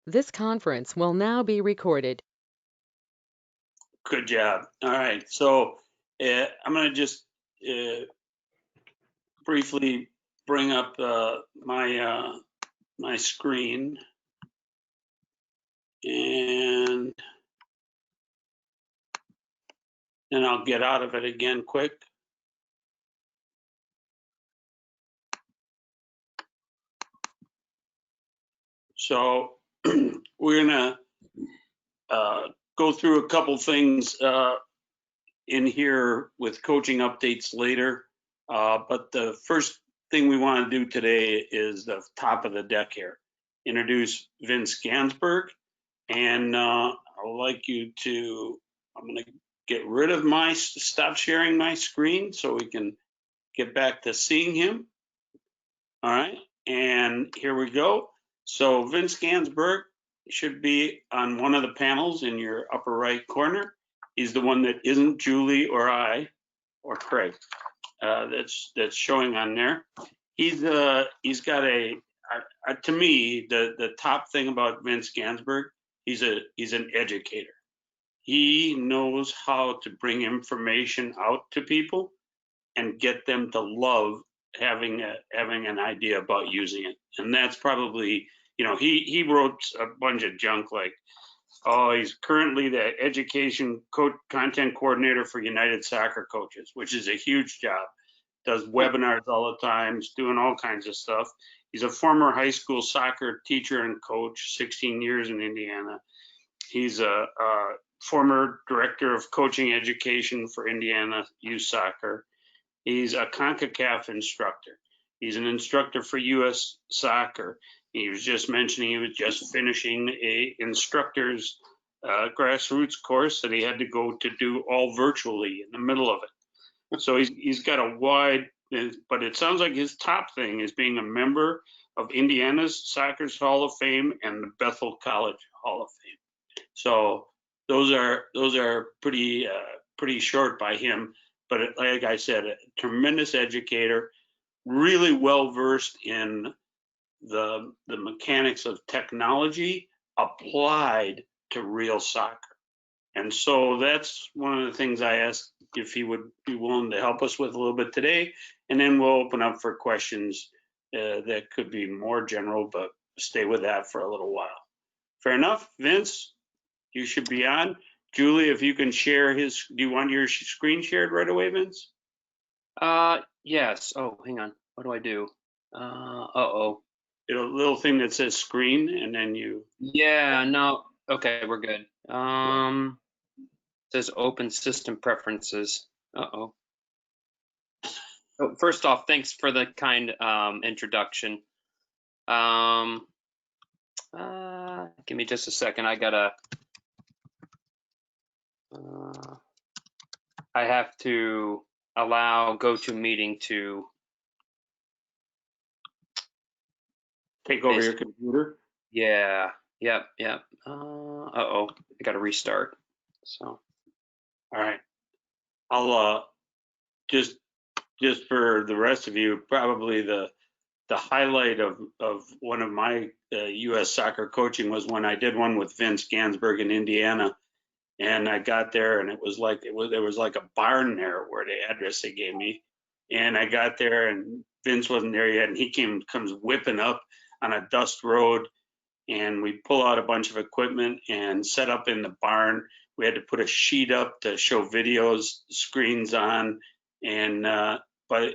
This conference will now be recorded. Good job. All right, so I'm going to just briefly bring up my screen, and then I'll get out of it again quick. So we're going to go through a couple things in here with coaching updates later. But the first thing we want to do today is the top of the deck here. Introduce Vince Ganzberg. And I'd like you to, I'm going to get rid of stop sharing my screen so we can get back to seeing him. All right. And here we go. So Vince Ganzberg should be on one of the panels in your upper right corner. He's the one that isn't Julie or I or Craig. That's showing on there. He's got to me, the top thing about Vince Ganzberg, he's an educator. He knows how to bring information out to people and get them to love having an idea about using it. And that's probably, he wrote a bunch of junk like, oh, he's currently the education content coordinator for United Soccer Coaches, which is a huge job. Does webinars all the time, he's doing all kinds of stuff. He's a former high school soccer teacher and coach, 16 years in Indiana. He's a former director of coaching education for Indiana youth soccer. He's a CONCACAF instructor. He's an instructor for U.S. soccer. He was just mentioning he was just finishing a instructor's grassroots course that he had to go to do all virtually in the middle of it. So he's got a wide, but it sounds like his top thing is being a member of Indiana's Soccer's Hall of Fame and the Bethel College Hall of Fame. So those are pretty short by him. But like I said, a tremendous educator, really well versed in the mechanics of technology applied to real soccer. And so that's one of the things I asked if he would be willing to help us with a little bit today. And then we'll open up for questions that could be more general, but stay with that for a little while. Fair enough, Vince? You should be on. Julie, if you can share do you want your screen shared right away, Vince? Yes. Oh, hang on. What do I do? Uh-oh. A little thing that says screen, and then you. Yeah, no. Okay, we're good. Says open system preferences. Uh-oh. Oh, first off, thanks for the kind introduction. Give me just a second. I have to allow GoToMeeting to Take over your computer? Yeah. Yep. Uh-oh. I got to restart. So. All right. I'll just for the rest of you, probably the highlight of one of my U.S. soccer coaching was when I did one with Vince Ganzberg in Indiana, and I got there and there was like a barn there where the address they gave me, and I got there and Vince wasn't there yet, and he comes whipping up on a dust road, and we pull out a bunch of equipment and set up in the barn. We had to put a sheet up to show videos screens on, and but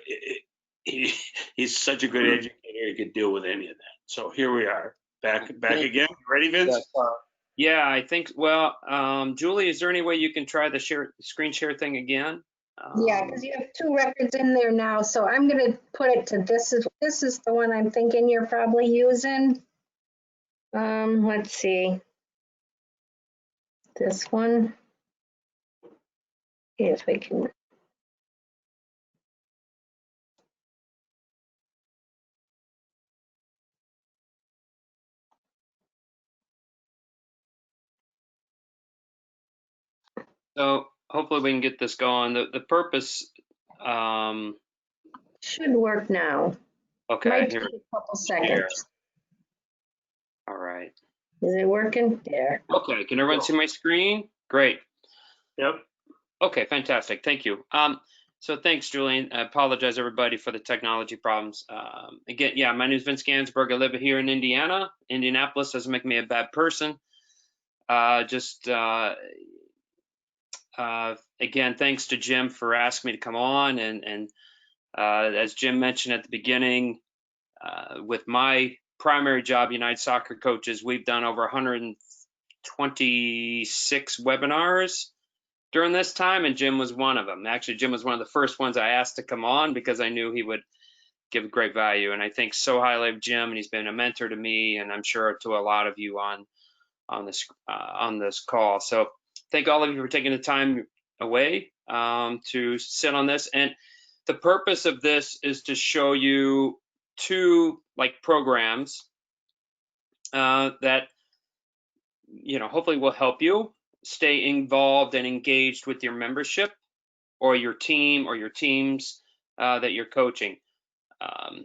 he's such a good educator, he could deal with any of that. So here we are, back again. Ready, Vince? Yes, yeah, I think. Well, Julie, is there any way you can try the screen share thing again? Yeah, because you have two records in there now, so I'm going to put it to this is the one I'm thinking you're probably using. Let's see. This one. See if we can. So hopefully we can get this going. The purpose. Should work now. Okay. Might take a couple seconds. All right. Is it working? There. Okay, can everyone see my screen? Great. Yep. Okay, fantastic. Thank you. So thanks, Julian. I apologize, everybody, for the technology problems. Again, yeah, my name is Vince Ganzberg. I live here in Indiana. Indianapolis doesn't make me a bad person. Again, thanks to Jim for asking me to come on. And as Jim mentioned at the beginning, with my primary job, United Soccer Coaches, we've done over 126 webinars during this time, and Jim was one of them. Actually, Jim was one of the first ones I asked to come on because I knew he would give great value. And I think so highly of Jim, and he's been a mentor to me, and I'm sure to a lot of you on this call. So thank all of you for taking the time away to sit on this. And the purpose of this is to show you two programs that hopefully will help you stay involved and engaged with your membership or your team or your teams that you're coaching.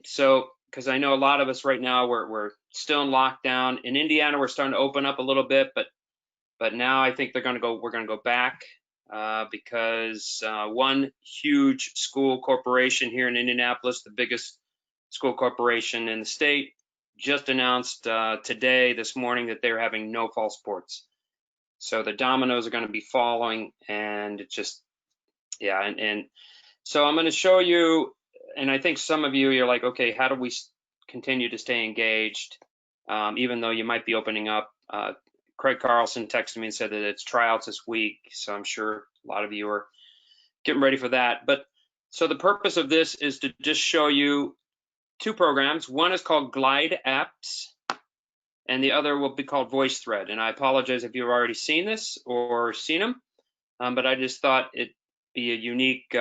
So, because I know a lot of us right now, we're still in lockdown. In Indiana, we're starting to open up a little bit, but now I think we're going to go back because one huge school corporation here in Indianapolis, the biggest school corporation in the state, just announced this morning, that they're having no fall sports. So the dominoes are going to be falling, and it just, yeah. And so I'm going to show you, and I think some of you're like, okay, how do we continue to stay engaged, even though you might be opening up? Craig Carlson texted me and said that it's tryouts this week, so I'm sure a lot of you are getting ready for that. But so the purpose of this is to just show you two programs. One is called Glide Apps, and the other will be called VoiceThread. And I apologize if you've already seen this or seen them, but I just thought it'd be a unique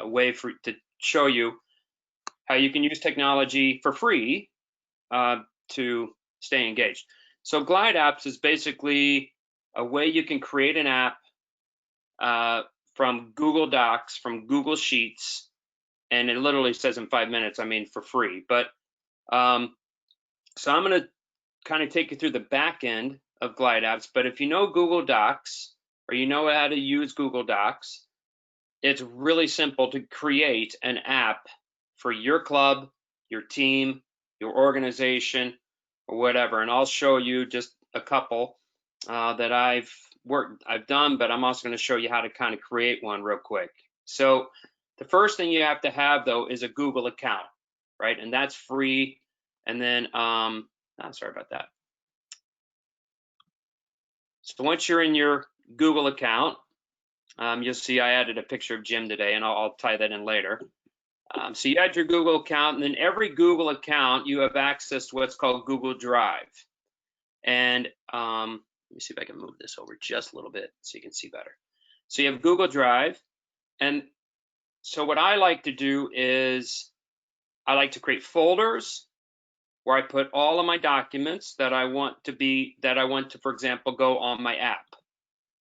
way to show you how you can use technology for free to stay engaged. So Glide Apps is basically a way you can create an app from Google Docs, from Google Sheets, and it literally says in 5 minutes, I mean, for free. But so I'm going to kind of take you through the back end of Glide Apps. But if you know Google Docs, or you know how to use Google Docs, it's really simple to create an app for your club, your team, your organization, or whatever. And I'll show you just a couple that I've done, but I'm also going to show you how to kind of create one real quick. So the first thing you have to have, though, is a Google account, right? And that's free. And then, sorry about that. So once you're in your Google account, you'll see I added a picture of Jim today, and I'll tie that in later. So you add your Google account, and then every Google account, you have access to what's called Google Drive. And let me see if I can move this over just a little bit so you can see better. So you have Google Drive. And so what I like to do is I like to create folders where I put all of my documents that I want to, for example, go on my app.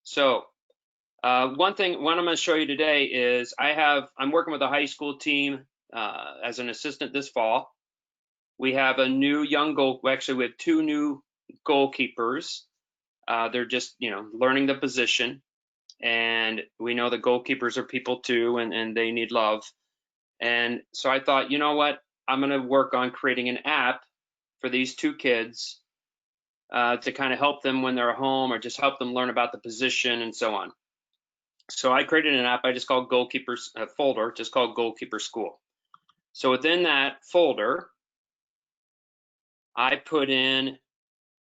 So one I'm going to show you today is I'm working with a high school team as an assistant this fall. We have a new actually we have two new goalkeepers. They're just, learning the position, and we know that goalkeepers are people too, and they need love. And so I thought, you know what, I'm going to work on creating an app for these two kids to kind of help them when they're home, or just help them learn about the position and so on. So I created an app I just called folder, just called Goalkeeper School. So within that folder, I put in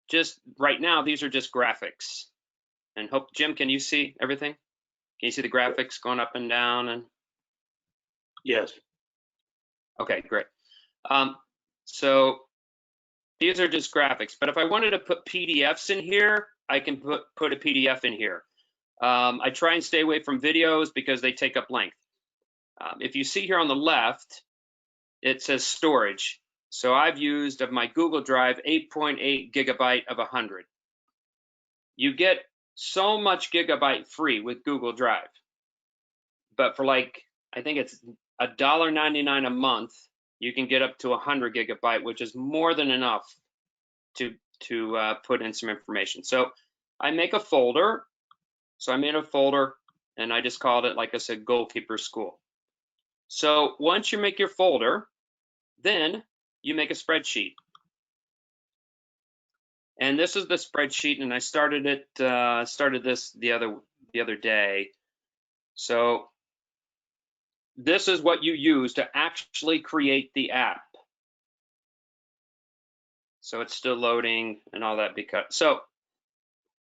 just right now, these are just graphics. And Jim, can you see everything? Can you see the graphics going up and down? And Yes. okay, great. So these are just graphics, but if I wanted to put PDFs in here, I can put a PDF in here. I try and stay away from videos because they take up length. If you see here on the left, it says storage. So I've used of my Google Drive 8.8 gigabyte of 100. You get so much gigabyte free with Google Drive, but for I think it's $1.99 a month, you can get up to 100 gigabyte, which is more than enough to put in some information. So I make a folder. So I made a folder and I just called it, like I said, Goalkeeper School. So once you make your folder, then you make a spreadsheet. And this is the spreadsheet, and I started this the other day. So this is what you use to actually create the app. So it's still loading and all that. So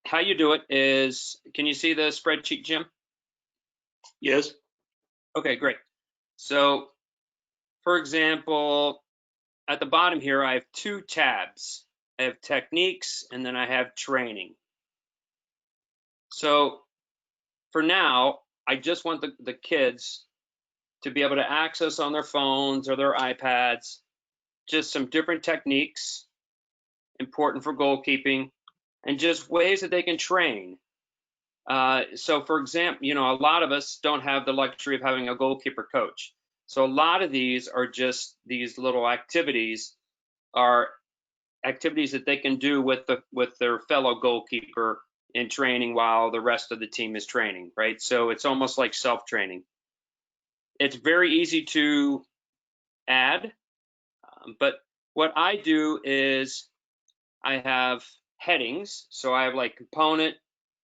how you do it is, can you see the spreadsheet, Jim? Yes. Okay, great. So for example, at the bottom here, I have 2 tabs. I have techniques and then I have training. So for now, I just want the kids to be able to access on their phones or their iPads just some different techniques important for goalkeeping and just ways that they can train. So for example, a lot of us don't have the luxury of having a goalkeeper coach. So a lot of these are just these little activities that they can do with their fellow goalkeeper in training while the rest of the team is training, right? So it's almost like self-training. It's very easy to add, but what I do is I have headings. So I have like component,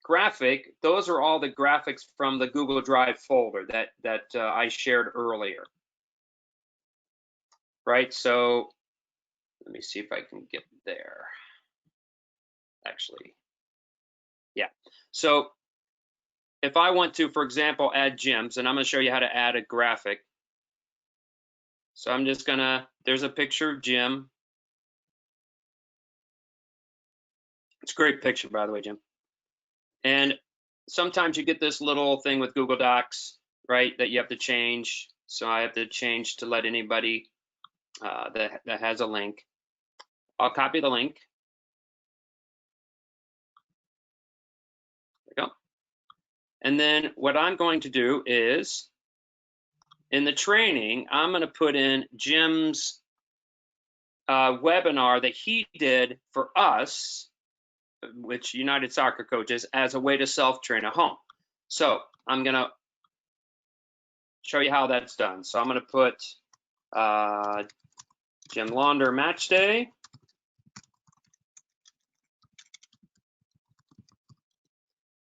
graphic. Those are all the graphics from the Google Drive folder that I shared earlier, right? So let me see if I can get there. Actually, yeah. So if I want to, for example, add gyms, and I'm going to show you how to add a graphic. So I'm just gonna, there's a picture of Jim. It's a great picture, by the way, Jim. And sometimes you get this little thing with Google Docs, right, that you have to change. So I have to change to let anybody that has a link. I'll copy the link. There we go. And then what I'm going to do is, in the training, I'm going to put in Jim's webinar that he did for us, which United Soccer Coaches, as a way to self-train at home. So I'm going to show you how that's done. So I'm going to put Jim Launder match day.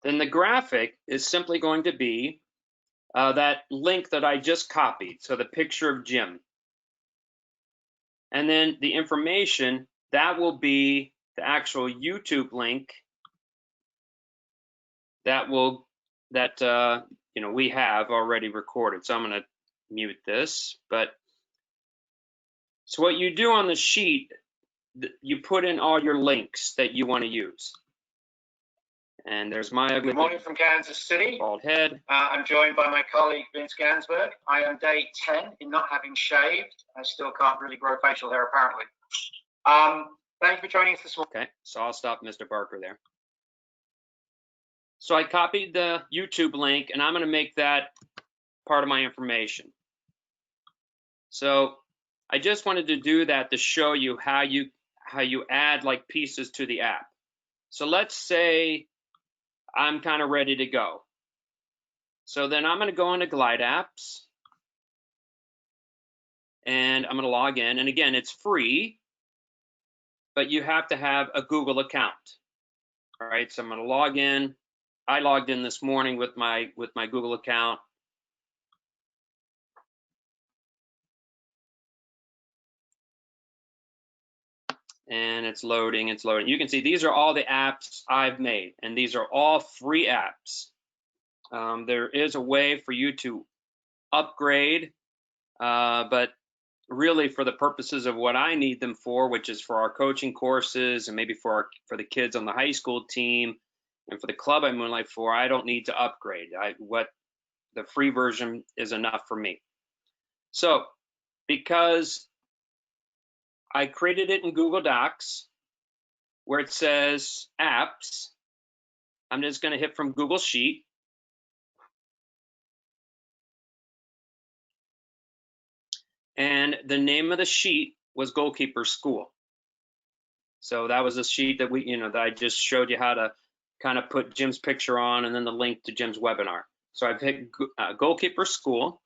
Then the graphic is simply going to be that link that I just copied. So the picture of Jim. And then the information, that will be the actual YouTube link that we have already recorded. So I'm going to mute this. But so what you do on the sheet, you put in all your links that you want to use. And there's my ugly. Good morning from Kansas City. Bald head. I'm joined by my colleague Vince Ganzberg. I am day 10 in not having shaved. I still can't really grow facial hair apparently. Thank you for joining us this morning. Okay, so I'll stop Mr. Barker there. So I copied the YouTube link and I'm going to make that part of my information. So I just wanted to do that to show you how you add like pieces to the app. So let's say I'm kind of ready to go. So then I'm going to go into Glide Apps and I'm going to log in. And again, it's free, but you have to have a Google account. All right, so I'm going to log in. I logged in this morning with my Google account. And it's loading, it's loading. You can see these are all the apps I've made, and these are all free apps. There is a way for you to upgrade, but really for the purposes of what I need them for, which is for our coaching courses and maybe for the kids on the high school team and for the club I moonlight for, I don't need to upgrade. What the free version is enough for me. So because I created it in Google Docs where it says apps, I'm just going to hit from Google Sheet. And the name of the sheet was Goalkeeper School. So that was a sheet that that I just showed you how to kind of put Jim's picture on and then the link to Jim's webinar. So I picked Goalkeeper School.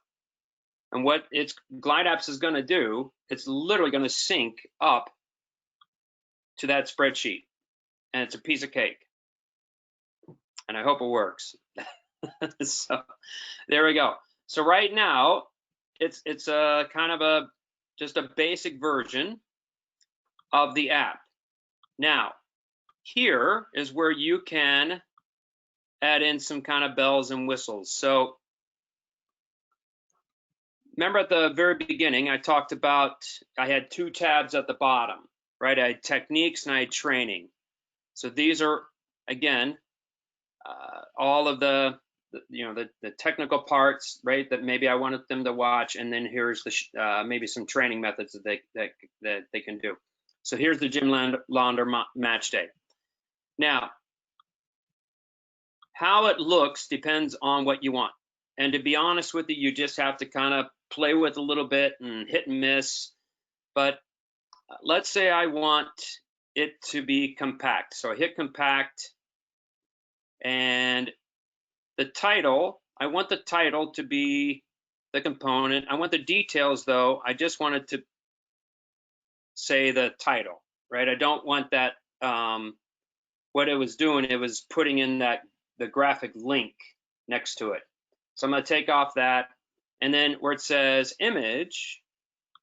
And what Glide Apps is going to do, it's literally going to sync up to that spreadsheet. And it's a piece of cake. And I hope it works. So there we go. So right now, it's a kind of just a basic version of the app. Now, here is where you can add in some kind of bells and whistles. So remember at the very beginning, I talked about, I had 2 tabs at the bottom, right? I had techniques and I had training. So these are, again, all of the technical parts, right, that maybe I wanted them to watch, and then here's the maybe some training methods that they can do. So here's the Jim Launder match day. Now, how it looks depends on what you want. And to be honest with you, you just have to kind of play with a little bit and hit and miss. But let's say I want it to be compact. So I hit compact, and the title, I want the title to be the component. I want the details, though. I just wanted to say the title, right? I don't want that. What it was doing, it was putting in the graphic link next to it. So I'm going to take off that. And then where it says image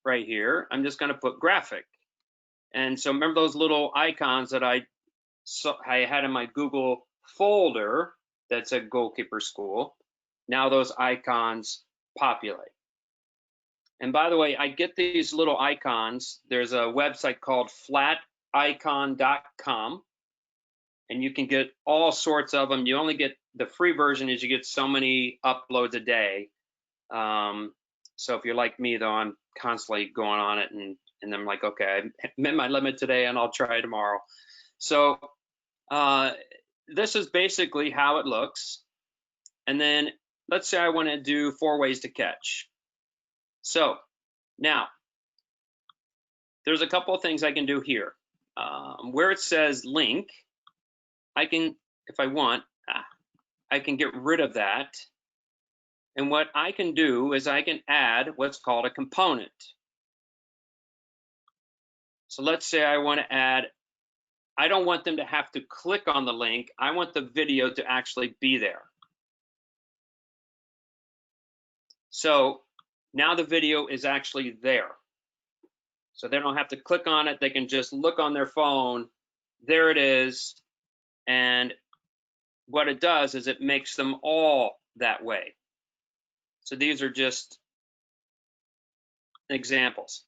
right here, I'm just going to put graphic. And so remember those little icons that I had in my Google folder that said Goalkeeper School. Now those icons populate. And by the way, I get these little icons. There's a website called flaticon.com, and you can get all sorts of them. You only get the free version is you get so many uploads a day. So if you're like me, though, I'm constantly going on it, and I'm like, okay, I met my limit today, and I'll try tomorrow. So this is basically how it looks. And then let's say I want to do 4 ways to catch. So now there's a couple of things I can do here. Where it says link, I can, if I want, I can get rid of that. And what I can do is I can add what's called a component. So let's say I want to add, I don't want them to have to click on the link. I want the video to actually be there. So now the video is actually there. So they don't have to click on it. They can just look on their phone. There it is. And what it does is it makes them all that way. So these are just examples.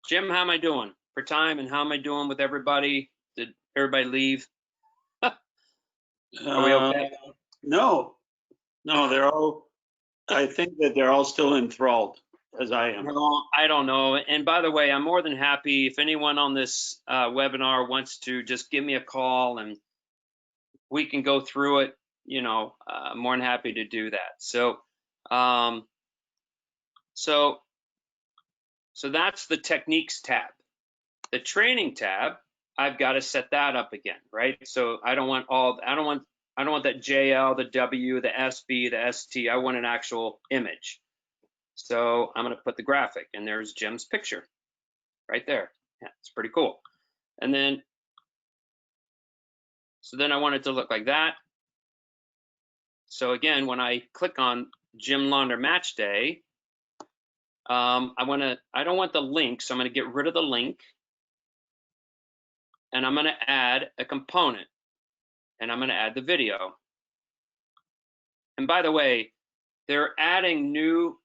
Jim, how am I doing for time, and how am I doing with everybody? Did everybody leave? Are we okay? No, they're all, I think that they're all still enthralled, as I am. No, I don't know. And by the way, I'm more than happy if anyone on this webinar wants to just give me a call and we can go through it. More than happy to do that. So that's the techniques tab. The training tab, I've got to set that up again, right? So I don't want that JL, the W, the SB, the ST. I want an actual image. So I'm going to put the graphic, and there's Jim's picture right there. Yeah, it's pretty cool. And then, so then I want it to look like that. So again, when I click on Jim Launder Match Day, I don't want the link, so I'm going to get rid of the link, and I'm going to add a component, and I'm going to add the video. And by the way, they're adding new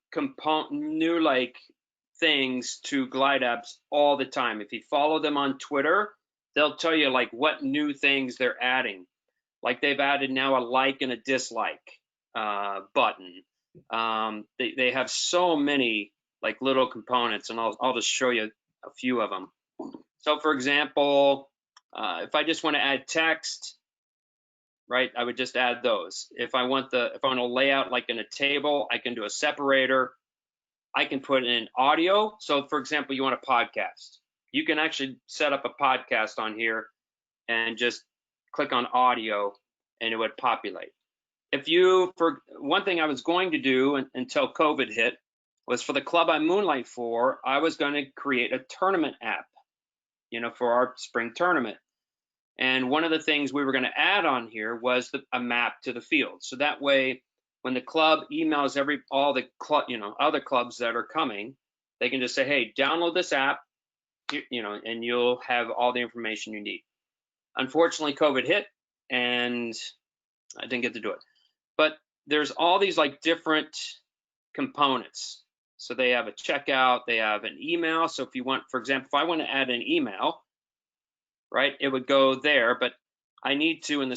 things to Glide Apps all the time. If you follow them on Twitter, they'll tell you like what new things they're adding. Like they've added now a like and a dislike button. They have so many like little components, and I'll just show you a few of them. So for example, if I just want to add text, right, I would just add those. If I want to lay out like in a table, I can do a separator. I can put in audio. So for example, you want a podcast. you can actually set up a podcast on here and just click on audio and it would populate. If you, for one thing I was going to do until COVID hit was for the club I moonlight for, I was going to create a tournament app, you know, for our spring tournament. And one of the things we were going to add on here was a map to the field. So that way, when the club emails all the club, you know, other clubs that are coming, they can just say, hey, download this app, you know, and you'll have all the information you need. Unfortunately, COVID hit and I didn't get to do it. But there's all these like different components. So they have a checkout, they have an email. So if you want, for example, if I want to add an email, right, it would go there, but I need to in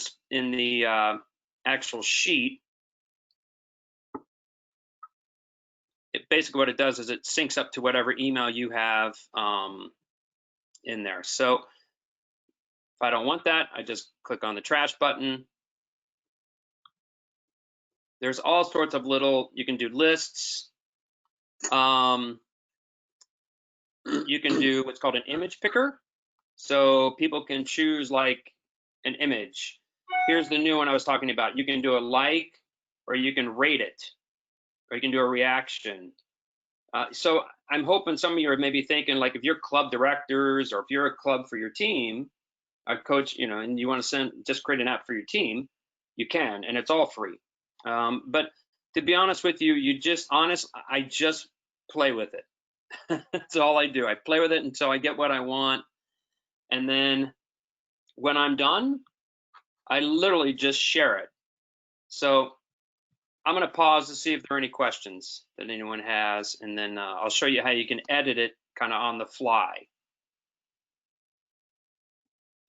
the actual sheet. Basically what it does is it syncs up to whatever email you have in there. So if I don't want that, I just click on the trash button. There's all sorts of you can do lists. You can do what's called an image picker. So people can choose like an image. Here's the new one I was talking about. You can do a like, or you can rate it, or you can do a reaction. So I'm hoping some of you are maybe thinking, like, if you're club directors or if you're a club for your team, a coach, you know, and you want to just create an app for your team, you can, and it's all free. But to be honest with you, I just play with it. That's all I do. I play with it until I get what I want. And then when I'm done, I literally just share it. So I'm going to pause to see if there are any questions that anyone has, and then I'll show you how you can edit it kind of on the fly.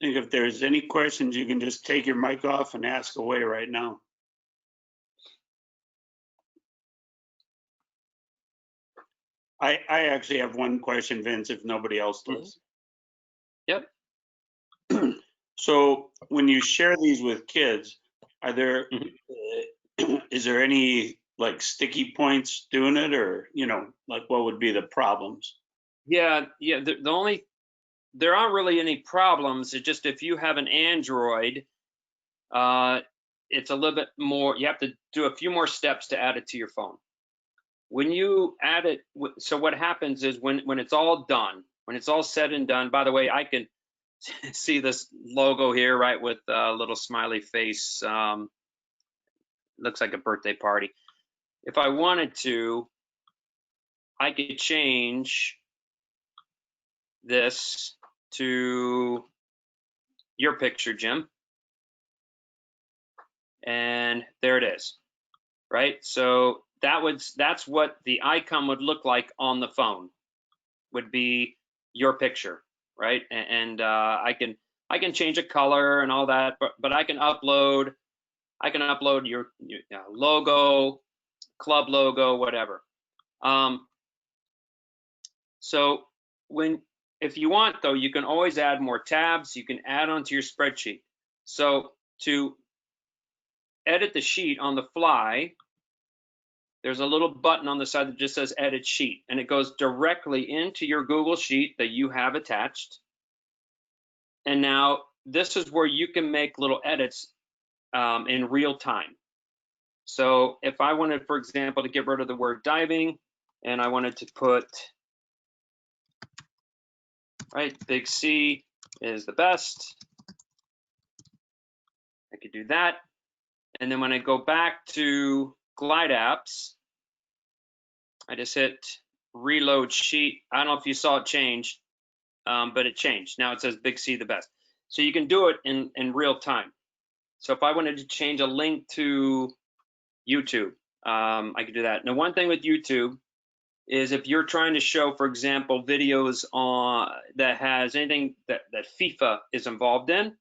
I think if there's any questions, you can just take your mic off and ask away right now. I actually have one question, Vince, if nobody else does. Yep. So when you share these with kids, are there, is there any like sticky points doing it, or, you know, like what would be the problems? Yeah. There aren't really any problems. It's just if you have an Android, it's a little bit more, you have to do a few more steps to add it to your phone. When you add it, so what happens is when it's all done, when it's all said and done, by the way, I can see this logo here, right, with a little smiley face. Looks like a birthday party. If I wanted to, I could change this to your picture, Jim. And there it is, right? So that's what the icon would look like on the phone, would be your picture, right? And I can change a color and all that, but I can upload your logo, club logo, whatever. So if you want, though, you can always add more tabs. You can add onto your spreadsheet. So to edit the sheet on the fly, there's a little button on the side that just says edit sheet, and it goes directly into your Google Sheet that you have attached. And now this is where you can make little edits in real time. So if I wanted, for example, to get rid of the word diving, and I wanted to put, right, Big C is the best, I could do that. And then when I go back to Glide Apps, I just hit reload sheet. I don't know if you saw it change, but it changed. Now it says Big C the best. So you can do it in real time. So if I wanted to change a link to YouTube, I could do that. Now, one thing with YouTube is if you're trying to show, for example, videos that has anything that FIFA is involved in,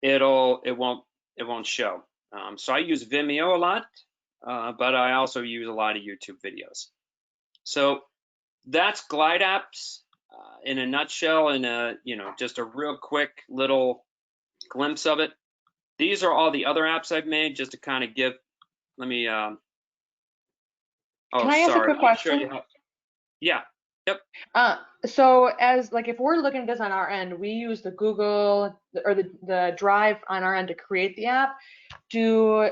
it won't show. So I use Vimeo a lot, but I also use a lot of YouTube videos. So that's Glide Apps in a nutshell, and just a real quick little glimpse of it. These are all the other apps I've made, just to kind of give. Let me. Can I ask a quick question? Yeah. So as like if we're looking at this on our end, we use the Google or the Drive on our end to create the app. Do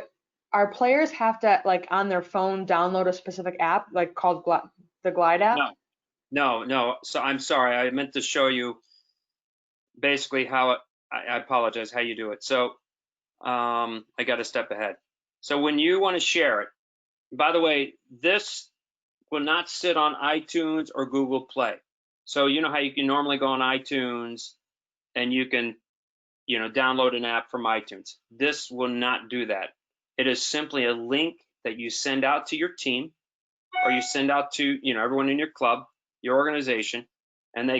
our players have to like on their phone download a specific app like called the Glide app? No. So I'm sorry. I meant to show you basically how it, I apologize how you do it. So I got a step ahead. So when you want to share it, by the way, this will not sit on iTunes or Google Play. So you know how you can normally go on iTunes and you can, download an app from iTunes. This will not do that. It is simply a link that you send out to your team or you send out to, everyone in your club, your organization, and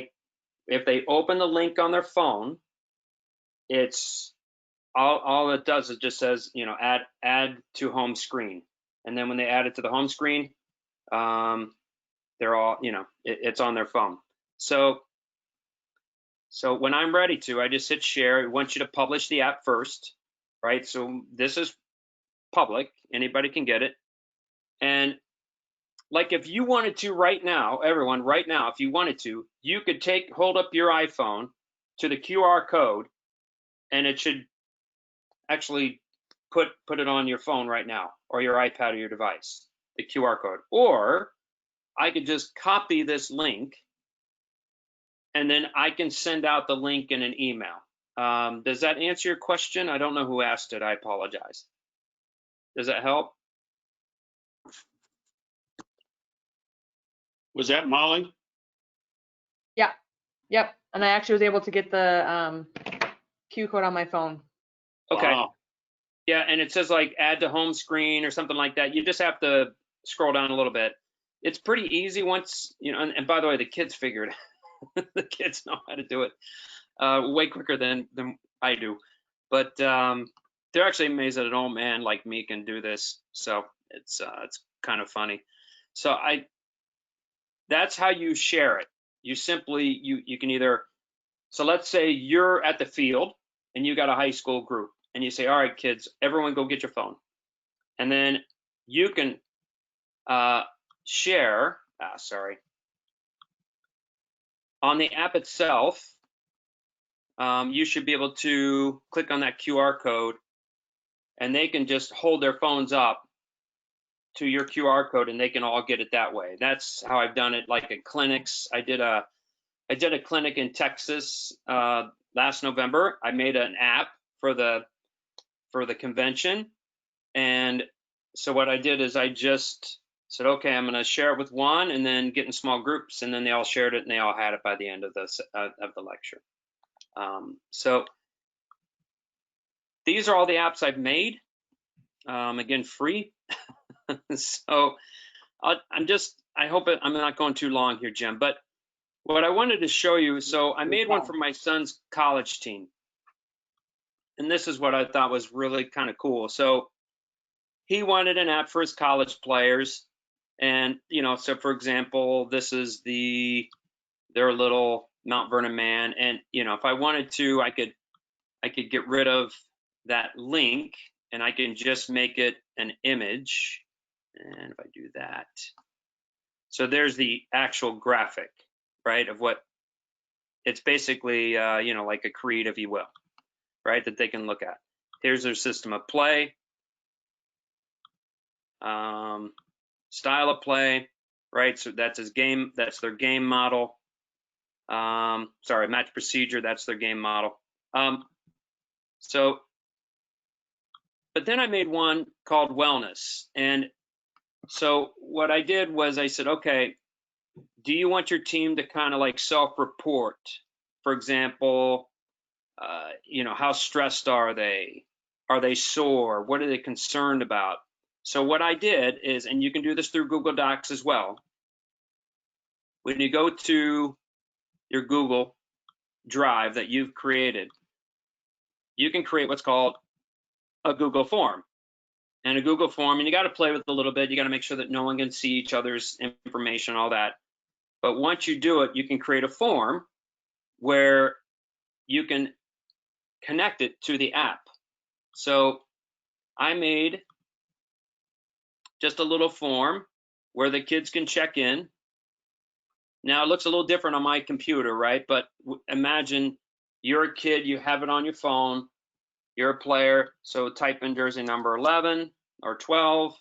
if they open the link on their phone, it's all it does is just says, add to home screen. And then when they add it to the home screen, they're all, it's on their phone. So when I'm ready to, I just hit share. I want you to publish the app first, right? So this is public, anybody can get it. And like if you wanted to right now, everyone, right now, if you wanted to, you could hold up your iPhone to the QR code and it should actually put it on your phone right now or your iPad or your device, the QR code. Or I could just copy this link and then I can send out the link in an email. Does that answer your question? I don't know who asked it. I apologize. Does that help? Was that Molly? Yeah. Yep. And I actually was able to get the Q code on my phone. Okay. Wow. Yeah, and it says like add to home screen or something like that. You just have to scroll down a little bit. It's pretty easy once, and by the way, the kids figured the kids know how to do it way quicker than I do. But they're actually amazed that an old man like me can do this. So it's kind of funny. So that's how you share it. You simply you can either, so let's say you're at the field and you got a high school group and you say, all right, kids, everyone go get your phone. And then you can share, on the app itself. You should be able to click on that QR code and they can just hold their phones up to your QR code and they can all get it that way. That's how I've done it, like at clinics. I did a clinic in Texas last November. I made an app for the convention. And so what I did is I just said, okay, I'm going to share it with one and then get in small groups. And then they all shared it and they all had it by the end of the lecture. So these are all the apps I've made. Again, free. So I hope I'm not going too long here, Jim, but what I wanted to show you, so I made one for my son's college team. And this is what I thought was really kind of cool. So he wanted an app for his college players. And, so for example, this is their little Mount Vernon man. And, if I wanted to, I could get rid of that link and I can just make it an image. And if I do that, so there's the actual graphic, right, of what it's basically, like a creed, if you will, right, that they can look at. Here's their system of play, style of play, right? So that's his game, that's their game model. Match procedure, that's their game model. But then I made one called wellness. And so what I did was I said, okay, do you want your team to kind of like self-report? For example, how stressed are they? Are they sore? What are they concerned about? So what I did is, and you can do this through Google Docs as well. When you go to your Google Drive that you've created, you can create what's called a Google form. And a Google form, and you got to play with it a little bit. You got to make sure that no one can see each other's information, all that. But once you do it, you can create a form where you can connect it to the app. So I made just a little form where the kids can check in Now it looks a little different on my computer, right? But imagine you're a kid, you have it on your phone, you're a player, so type in jersey number 11 or 12,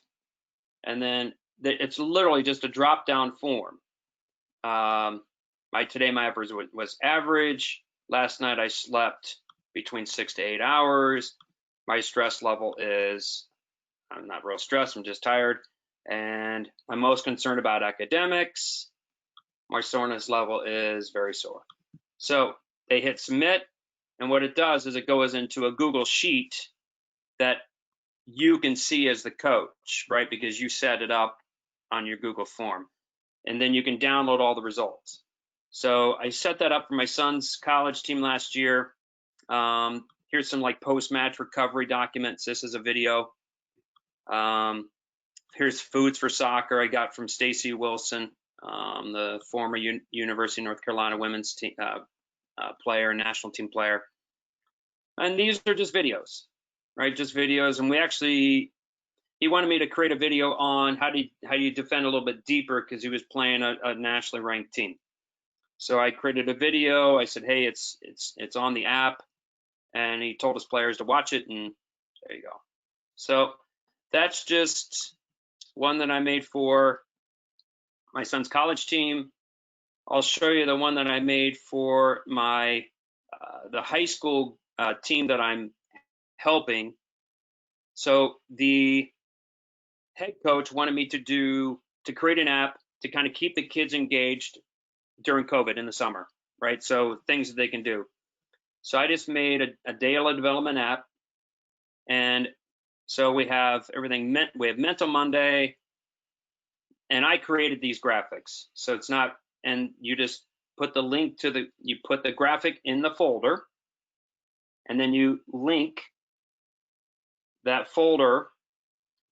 and then it's literally just a drop-down form. Today my average was average. Last night I slept between 6 to 8 hours. My stress level is, I'm not real stressed, I'm just tired. And I'm most concerned about academics. My soreness level is very sore. So they hit submit, and what it does is it goes into a Google Sheet that you can see as the coach, right? Because you set it up on your Google form. And then you can download all the results. So I set that up for my son's college team last year. Here's some like post-match recovery documents. This is a video. Here's foods for soccer I got from Stacy Wilson, the former University of North Carolina women's team, player, national team player. And these are just videos, right? Just videos. And he wanted me to create a video on how do you defend a little bit deeper, because he was playing a nationally ranked team. So I created a video. I said, hey, it's on the app, and he told his players to watch it, and there you go. So that's just one that I made for my son's college team. I'll show you the one that I made for my the high school team that I'm helping. So the head coach wanted me to create an app to kind of keep the kids engaged during COVID in the summer, right? So things that they can do. So I just made a daily development app. And so we have everything, we have Mental Monday, and I created these graphics. So it's not, and you just put the link to you put the graphic in the folder, and then you link that folder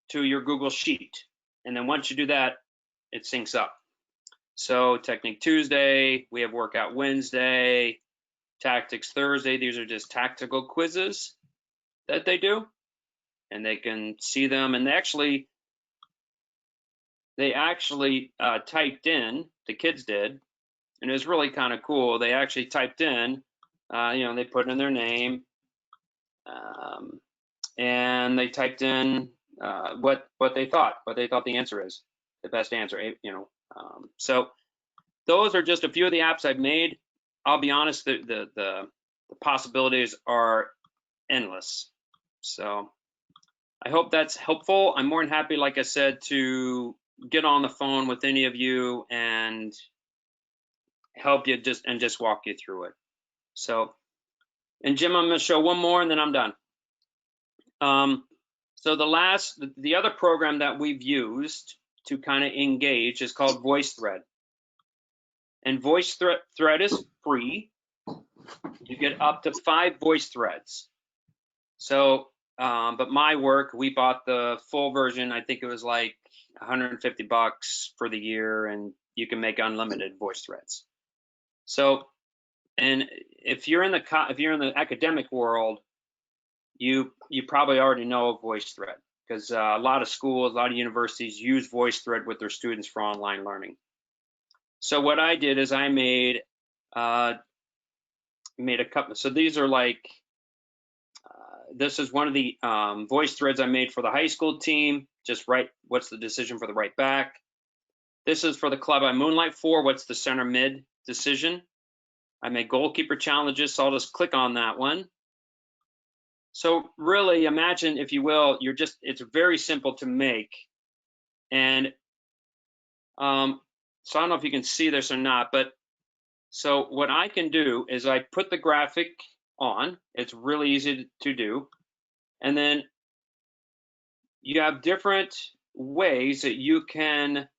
to your Google Sheet. And then once you do that, it syncs up. So Technique Tuesday, we have Workout Wednesday, Tactics Thursday. These are just tactical quizzes that they do, and they can see them. And they actually typed in, the kids did, and it was really kind of cool. They actually typed in, they put in their name, and they typed in what they thought the answer is, the best answer, so those are just a few of the apps I've made. I'll be honest, the possibilities are endless. So I hope that's helpful. I'm more than happy, like I said, to get on the phone with any of you and help you just walk you through it. So, and Jim, I'm going to show one more and then I'm done. So the other program that we've used to kind of engage is called VoiceThread. And VoiceThread is free. You get up to 5 voice threads. So, but my work, we bought the full version. I think it was like $150 for the year, and you can make unlimited voice threads. So, and if you're in the academic world, you probably already know VoiceThread, because a lot of schools, a lot of universities use VoiceThread with their students for online learning. So what I did is I made a couple. So these are like, this is one of the voice threads I made for the high school team. Just write, what's the decision for the right back? This is for the club I moonlight for. What's the center mid decision? I made goalkeeper challenges, so I'll just click on that one. So really imagine, if you will, it's very simple to make. And so I don't know if you can see this or not, but so what I can do is I put the graphic on. It's really easy to do. And then you have different ways that you can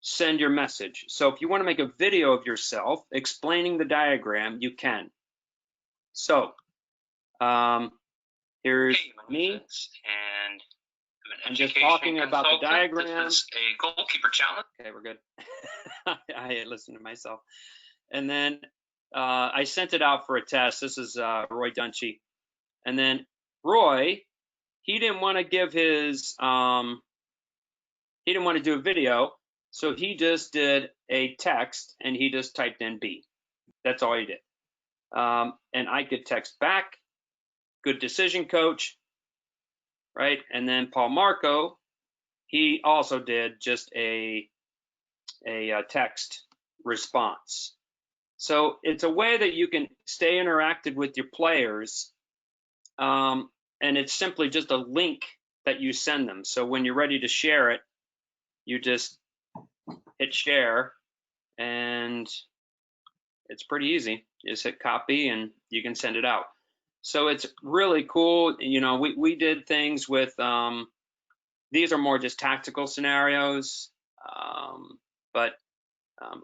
send your message. So if you want to make a video of yourself explaining the diagram, you can. So here's me, and I'm just talking about the diagram. This is a goalkeeper challenge. Okay, we're good. I listened to myself. And then I sent it out for a test. This is Roy Dunchie. And then Roy, he didn't want to give his, he didn't want to do a video. So he just did a text and he just typed in B. That's all he did. And I could text back, good decision, coach, right? And then Paul Marco, he also did just a text response. So it's a way that you can stay interactive with your players, and it's simply just a link that you send them. So when you're ready to share it, you just hit share, and it's pretty easy. You just hit copy and you can send it out. So it's really cool. You know, we did things with, these are more just tactical scenarios, but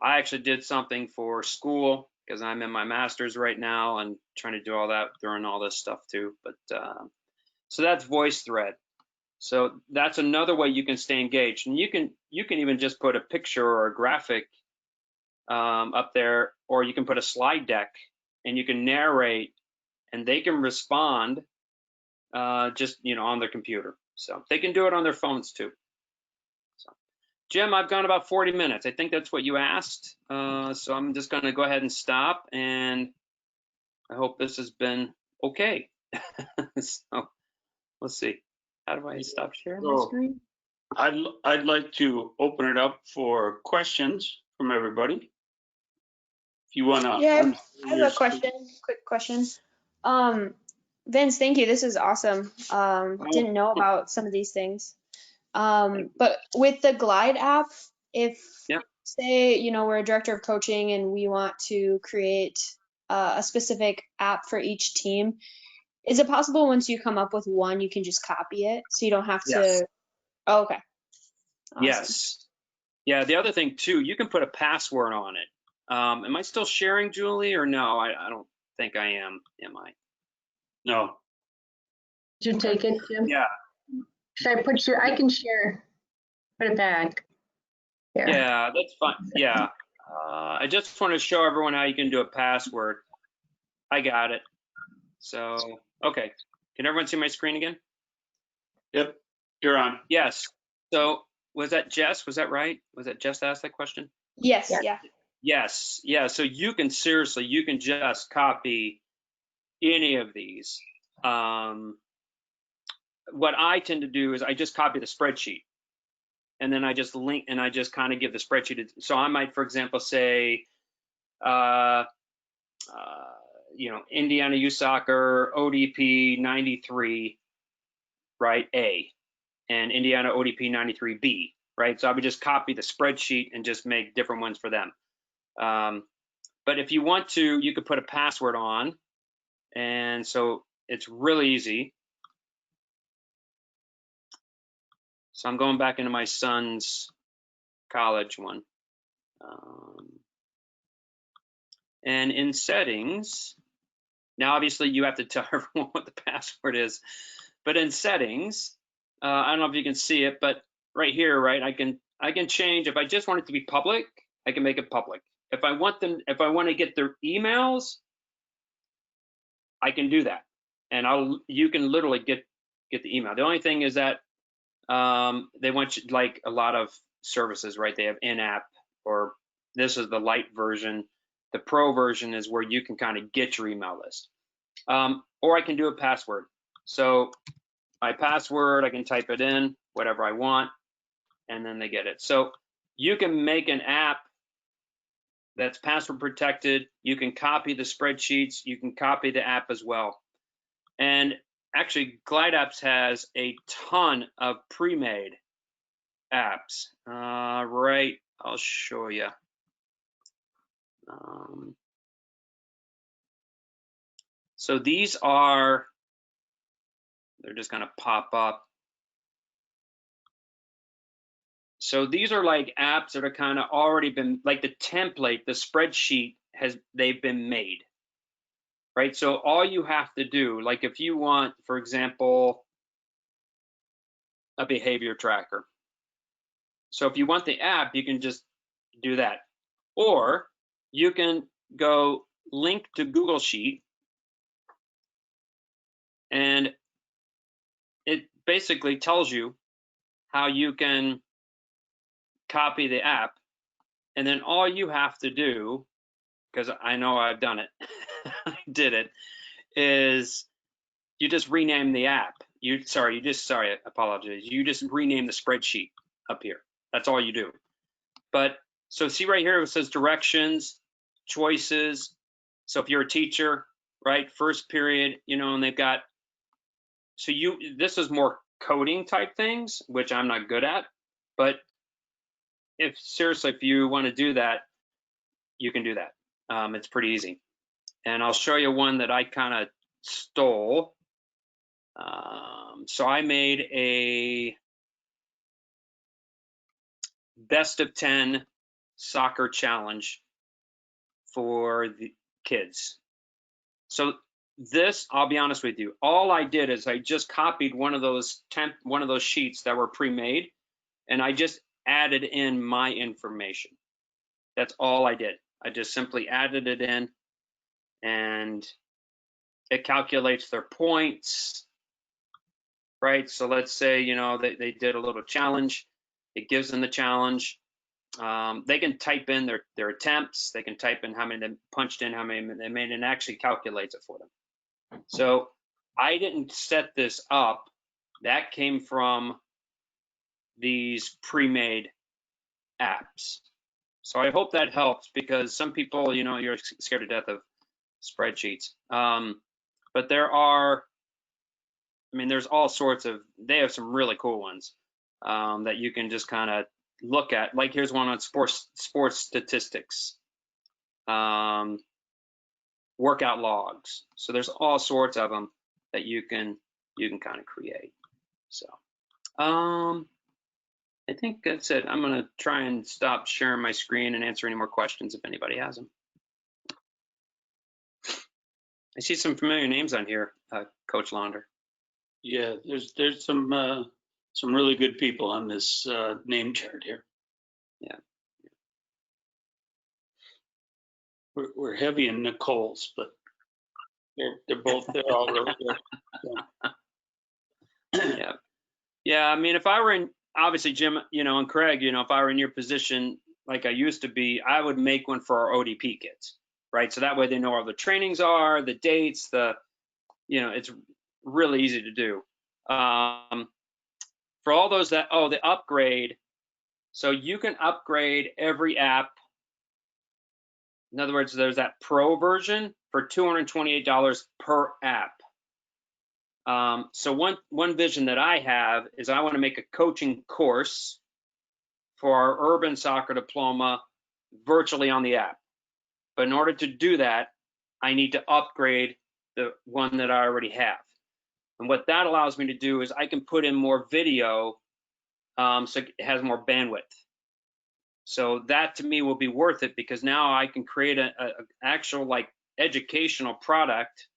I actually did something for school because I'm in my master's right now and trying to do all that during all this stuff too. But so that's VoiceThread. So that's another way you can stay engaged, and you can even just put a picture or a graphic up there, or you can put a slide deck and you can narrate, and they can respond just on their computer. So they can do it on their phones too. So, Jim, I've gone about 40 minutes. I think that's what you asked. So I'm just going to go ahead and stop, and I hope this has been okay. So let's see. How do I stop sharing my screen? I'd like to open it up for questions from everybody. If you want to. Yeah, I have a question, quick question. Vince, thank you. This is awesome. Didn't know about some of these things. But with the Glide app, if say, we're a director of coaching and we want to create a specific app for each team, is it possible once you come up with one, you can just copy it so you don't have to? Oh, okay. Awesome. Yes. Yeah. The other thing too, you can put a password on it. Am I still sharing, Julie, or no? I don't think I am. Am I? No. Did you take it, Jim? Yeah. Should I put your, I can share, put it back. Here. Yeah, that's fine. Yeah. I just want to show everyone how you can do a password. I got it. So, okay. Can everyone see my screen again? Yep, you're on. Yes. So was that Jess? Was that right? Was that Jess asked that question? Yes. Yeah. Yes. Yeah. So you can just copy any of these. What I tend to do is I just copy the spreadsheet, and then I just link and I just kind of give the spreadsheet. So I might, for example, say, Indiana Youth Soccer ODP 93, right? A, and Indiana ODP 93B, right? So I would just copy the spreadsheet and just make different ones for them. But if you want to, you could put a password on, and so it's really easy. So I'm going back into my son's college one. And in settings, now obviously you have to tell everyone what the password is, but in settings, I don't know if you can see it, but right here, right, I can change. If I just want it to be public, I can make it public. If I want to get their emails, I can do that, and you can literally get the email. The only thing is that they want you, like a lot of services, right? They have in-app, or this is the light version. The pro version is where you can kind of get your email list. Or I can do a password. So my password, I can type it in, whatever I want, and then they get it. So you can make an app that's password protected. You can copy the spreadsheets. You can copy the app as well. And actually, Glide Apps has a ton of pre-made apps. Right, I'll show you. So these are, they're just gonna pop up. So these are like apps that are kind of already been, like the template, the spreadsheet they've been made, right? So all you have to do, like if you want, for example, a behavior tracker. So if you want the app, you can just do that. Or you can go link to Google Sheet, and it basically tells you how you can copy the app, and then all you have to do, because I know I've done it, I did it, is you just rename the app. I apologize. You just rename the spreadsheet up here. That's all you do. But so see right here, it says directions, choices. So if you're a teacher, right, first period, and they've got, this is more coding type things, which I'm not good at, but if you want to do that, you can do that. It's pretty easy. And I'll show you one that I kind of stole. So I made a best of 10 soccer challenge for the kids. So this, I'll be honest with you, all I did is I just copied one of those sheets that were pre-made, and I just added in my information. That's all I did. I just simply added it in, and it calculates their points, right? So let's say, they did a little challenge. It gives them the challenge. They can type in their attempts. They can type in how many they punched in, how many they made, and it actually calculates it for them. So I didn't set this up. That came from these pre-made apps. So I hope that helps, because some people, you're scared to death of spreadsheets. But there's all sorts of, they have some really cool ones that you can just kind of look at. Like here's one on sports statistics, workout logs. So there's all sorts of them that you can kind of create. So I think that's it. I'm gonna try and stop sharing my screen and answer any more questions if anybody has them. I see some familiar names on here, Coach Launder. Yeah, there's some really good people on this name chart here. Yeah. We're heavy in Nicole's, but they're all really good. Yeah. Yeah, I mean, if I were in, obviously Jim, and Craig, if I were in your position like I used to be, I would make one for our ODP kids, right? So that way they know where the trainings are, the dates, it's really easy to do. For all those the upgrade, so you can upgrade every app. In other words, there's that pro version for $228 per app. So one vision that I have is I want to make a coaching course for our urban soccer diploma virtually on the app. But in order to do that, I need to upgrade the one that I already have. And what that allows me to do is I can put in more video, so it has more bandwidth. So that to me will be worth it, because now I can create an actual like educational product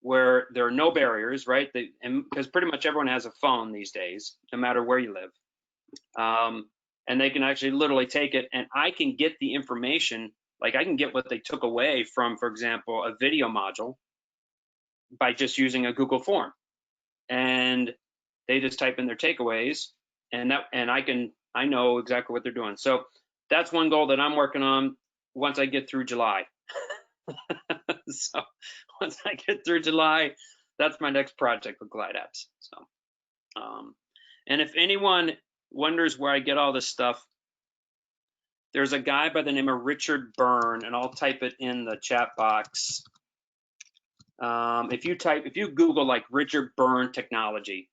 where there are no barriers, right? Because pretty much everyone has a phone these days, no matter where you live. And they can actually literally take it, and I can get the information, like I can get what they took away from, for example, a video module by just using a Google form. And they just type in their takeaways, and I know exactly what they're doing. So that's one goal that I'm working on once I get through July. So once I get through July, that's my next project with Glide Apps. So, and if anyone wonders where I get all this stuff, there's a guy by the name of Richard Byrne, and I'll type it in the chat box. If you Google like Richard Byrne technology,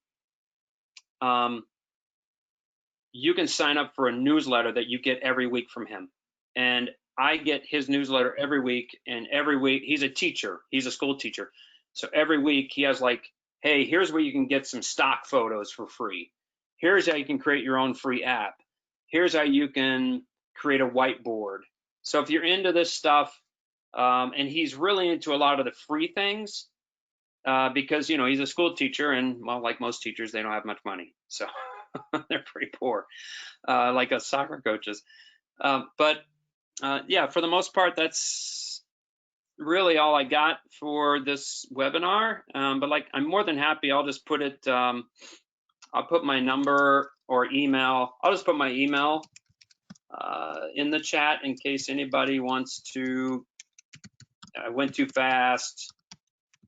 you can sign up for a newsletter that you get every week from him. And I get his newsletter every week, and every week he's a teacher, he's a school teacher. So every week he has like, hey, here's where you can get some stock photos for free. Here's how you can create your own free app. Here's how you can create a whiteboard. So if you're into this stuff, and he's really into a lot of the free things, because he's a school teacher, and well, like most teachers, they don't have much money, so they're pretty poor, like us soccer coaches. But yeah, for the most part, that's really all I got for this webinar. But like, I'm more than happy. I'll just put it. I'll put my number or email. I'll just put my email in the chat in case anybody wants to, I went too fast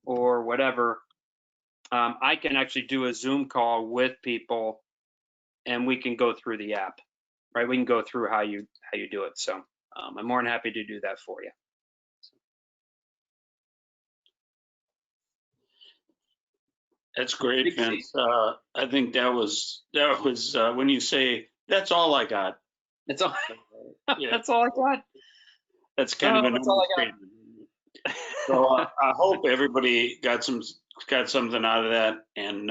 or whatever. I can actually do a Zoom call with people and we can go through the app, right? We can go through how you do it. So I'm more than happy to do that for you. That's great, Big Vince. I think that was when you say that's all I got. That's all. Yeah, That's all I got. that's kind of an That's all I got. understatement. So I hope everybody got something out of that, and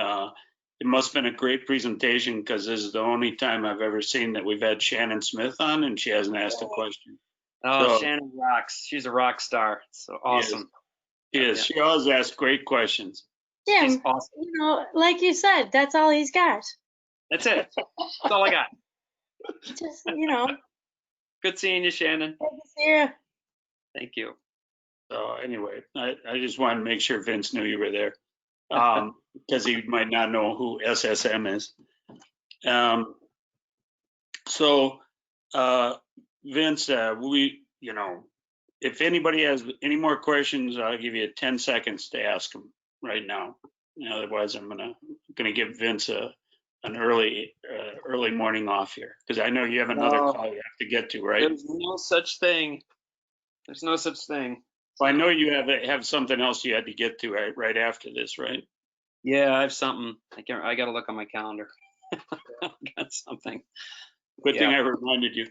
it must have been a great presentation because this is the only time I've ever seen that we've had Shannon Smith on and she hasn't asked a question. Oh, So, Shannon rocks. She's a rock star. So awesome. She is. Yeah. She always asks great questions. She's Jim, awesome. you know, like you said, that's all he's got. That's it. That's all I got. Just, you know, Good seeing you, Shannon. good to see you. Thank you. So anyway, I just wanted to make sure Vince knew you were there, because he might not know who SSM is. So Vince, if anybody has any more questions, I'll give you 10 seconds to ask them right now. Otherwise, I'm gonna give Vince an early morning off here because I know you have another call you have to get to, right? There's no such thing. There's no such thing. Well, I know you have something else you had to get to right after this, right? Yeah, I have something. I got to look on my calendar. I got something. Good thing Yeah. I reminded you.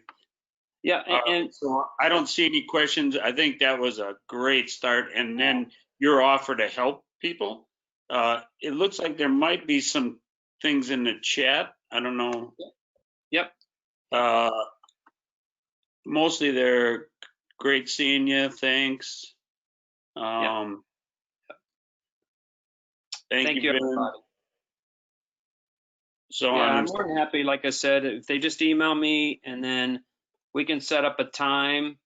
Yeah, and So I don't see any questions. I think that was a great start. And then your offer to help people. It looks like there might be some things in the chat. I don't know. Yep. Mostly they're great seeing you. Thanks. Thank Thank you, Vin. everybody. So Yeah, on I'm and more than happy. Like I said, if they just email me and then we can set up a time,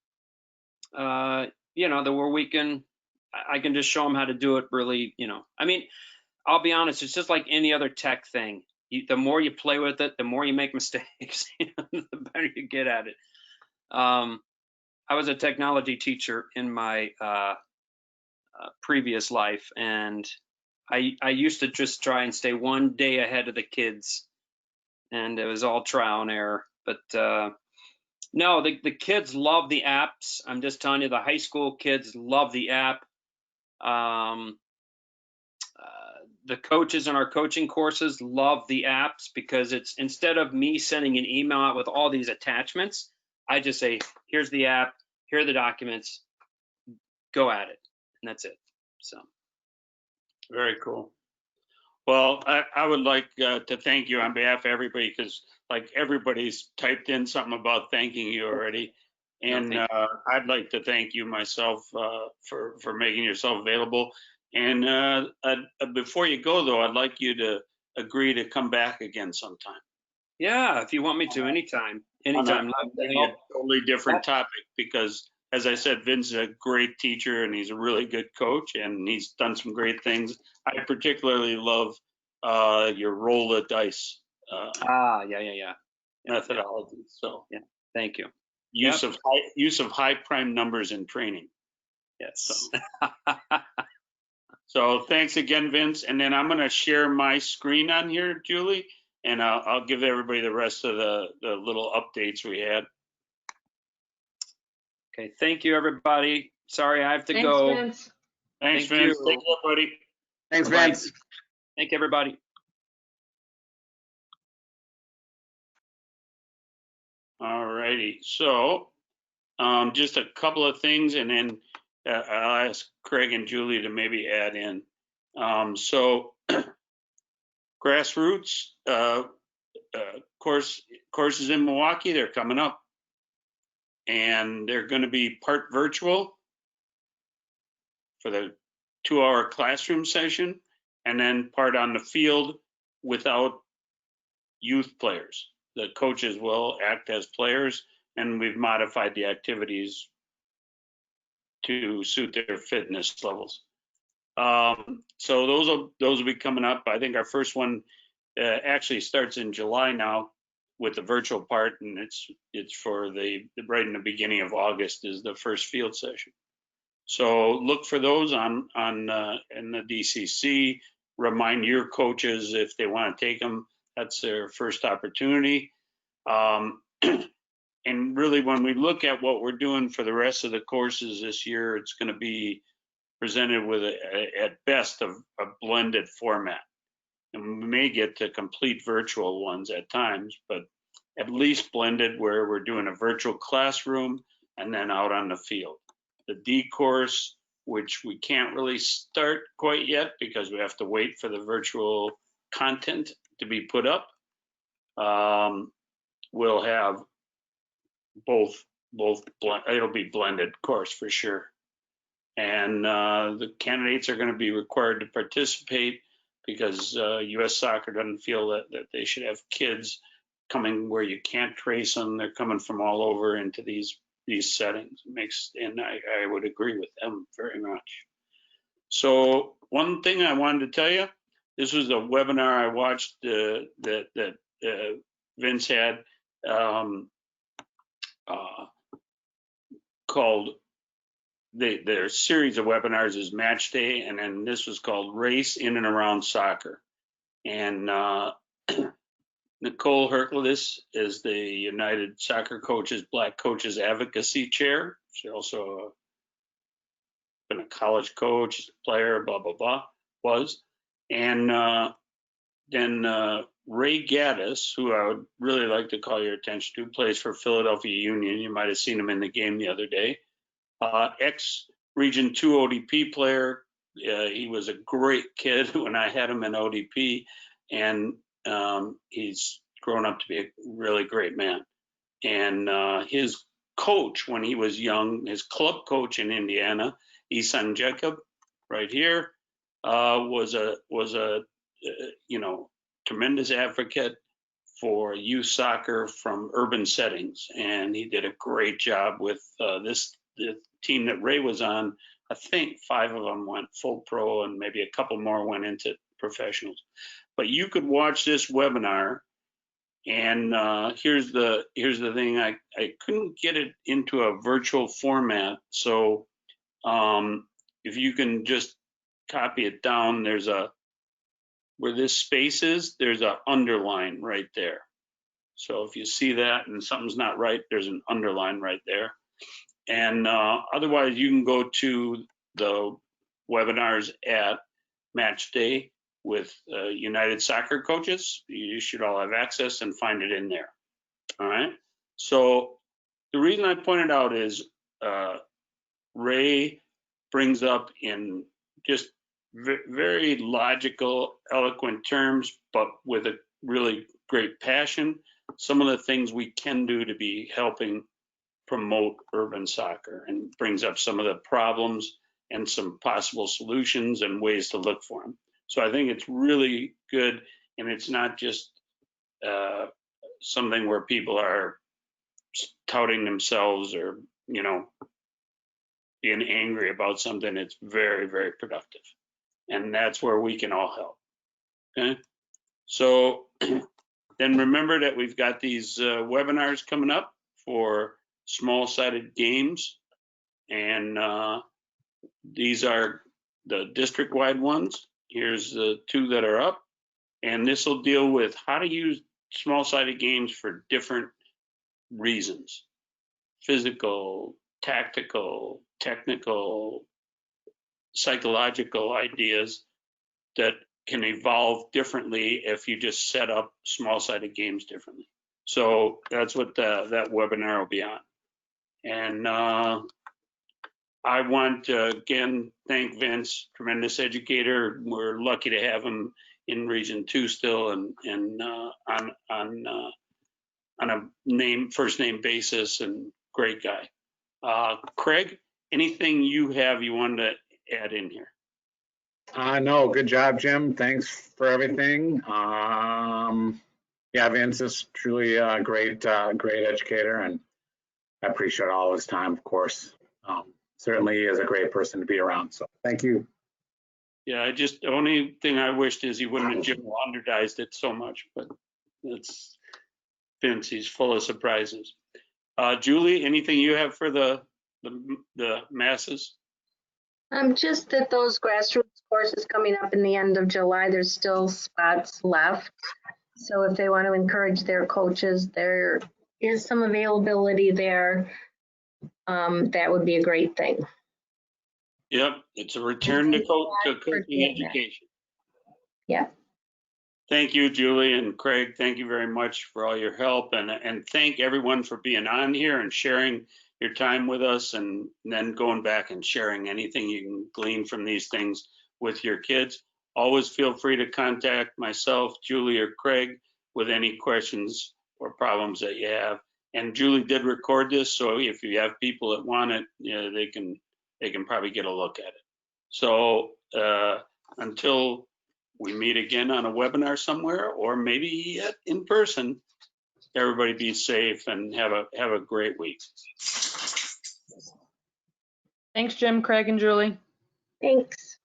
where we can, I can just show them how to do it really, I mean, I'll be honest, it's just like any other tech thing. The more you play with it, the more you make mistakes, the better you get at it. I was a technology teacher in my previous life, and I used to just try and stay one day ahead of the kids, and it was all trial and error. But no, the kids love the apps. I'm just telling you, the high school kids love the app. The coaches in our coaching courses love the apps because it's, instead of me sending an email out with all these attachments, I just say, here's the app, here are the documents, go at it, and that's it. So very cool. Well, I would like to thank you on behalf of everybody because like everybody's typed in something about thanking you already. And I'd like to thank you myself for making yourself available. And before you go, though, I'd like you to agree to come back again sometime. yeah, if you want me to, anytime. On a totally different topic because, as I said, Vince is a great teacher and he's a really good coach and he's done some great things. I particularly love your roll the dice yeah. methodology. So yeah, thank you. Use of high prime numbers in training. Yes. So thanks again, Vince. And then I'm going to share my screen on here, Julie, and I'll give everybody the rest of the little updates we had. Okay, thank you, everybody. Sorry, I have to Thanks, go. Vince. Thanks, Thank Vince. you. Thank you, buddy. Thanks, Bye-bye. Vince. Thank you, everybody. All righty. So just a couple of things, and then I'll ask Craig and Julie to maybe add in. So grassroots courses in Milwaukee, they're coming up. And they're going to be part virtual for the 2-hour classroom session, and then part on the field without youth players. The coaches will act as players, and we've modified the activities to suit their fitness levels. So those will be coming up. I think our first one actually starts in July now with the virtual part, and it's for the right in the beginning of August is the first field session. So look for those on in the DCC. Remind your coaches if they want to take them. That's their first opportunity. And really, when we look at what we're doing for the rest of the courses this year, it's going to be presented with at best a blended format. And we may get to complete virtual ones at times, but at least blended where we're doing a virtual classroom and then out on the field. The D course, which we can't really start quite yet because we have to wait for the virtual content to be put up, we'll have both it'll be blended course for sure. And the candidates are going to be required to participate because U.S. Soccer doesn't feel that they should have kids coming where you can't trace them. They're coming from all over into these settings. And I would agree with them very much. So one thing I wanted to tell you, this was a webinar I watched that Vince had called, their series of webinars is Match Day, and then this was called Race in and Around Soccer. And Nicole Hercules is the United Soccer Coaches Black Coaches Advocacy Chair. She also been a college coach, player, blah, blah, blah, was. And then Ray Gaddis, who I would really like to call your attention to, plays for Philadelphia Union. You might have seen him in the game the other day. Ex-Region 2 ODP player. He was a great kid when I had him in ODP, and he's grown up to be a really great man. And his coach when he was young, his club coach in Indiana, Isan Jacob, right here, was a tremendous advocate for youth soccer from urban settings, and he did a great job with the team that Ray was on. I think 5 of them went full pro, and maybe a couple more went into professionals. But you could watch this webinar, and here's the thing: I couldn't get it into a virtual format, so if you can just copy it down, there's where this space is, there's a underline right there. So if you see that and something's not right, there's an underline right there. And otherwise, you can go to the webinars at Match Day with United Soccer Coaches. You should all have access and find it in there. All right. So the reason I pointed out is Ray brings up in just very logical, eloquent terms, but with a really great passion, some of the things we can do to be helping promote urban soccer, and brings up some of the problems and some possible solutions and ways to look for them. So I think it's really good, and it's not just something where people are touting themselves or, being angry about something. It's very, very productive. And that's where we can all help. Okay. So then remember that we've got these webinars coming up for small-sided games. And these are the district-wide ones. Here's the 2 that are up. And this will deal with how to use small-sided games for different reasons: physical, tactical, technical, psychological ideas that can evolve differently if you just set up small-sided games differently. So that's what that webinar will be on. And I want to again thank Vince, tremendous educator. We're lucky to have him in Region 2 still, and on a first name basis, and great guy. Craig, anything you wanted to add in here? No, good job, Jim. Thanks for everything. Yeah, Vince is truly a great educator, and I appreciate all his time, of course. Certainly is a great person to be around, so thank you. Yeah, the only thing I wished is he wouldn't have generalized it so much, but Vince, he's full of surprises. Julie, anything you have for the masses? Just that those grassroots courses coming up in the end of July, there's still spots left. So if they want to encourage their coaches, there is some availability there. That would be a great thing. Yep, it's a return to coaching education. Yeah. Thank you, Julie and Craig. Thank you very much for all your help, and thank everyone for being on here and sharing your time with us, and then going back and sharing anything you can glean from these things with your kids. Always feel free to contact myself, Julie, or Craig with any questions or problems that you have. And Julie did record this, so if you have people that want it, you know, they can probably get a look at it. So until we meet again on a webinar somewhere, or maybe yet in person, everybody be safe and have a great week. Thanks, Jim, Craig, and Julie. Thanks.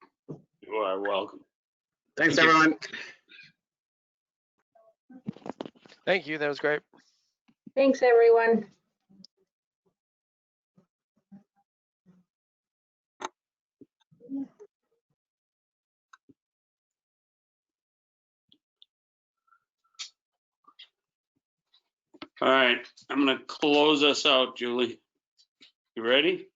You are welcome. Thanks, everyone. Thank you. That was great. Thanks, everyone. All right, I'm gonna close us out, Julie. You ready?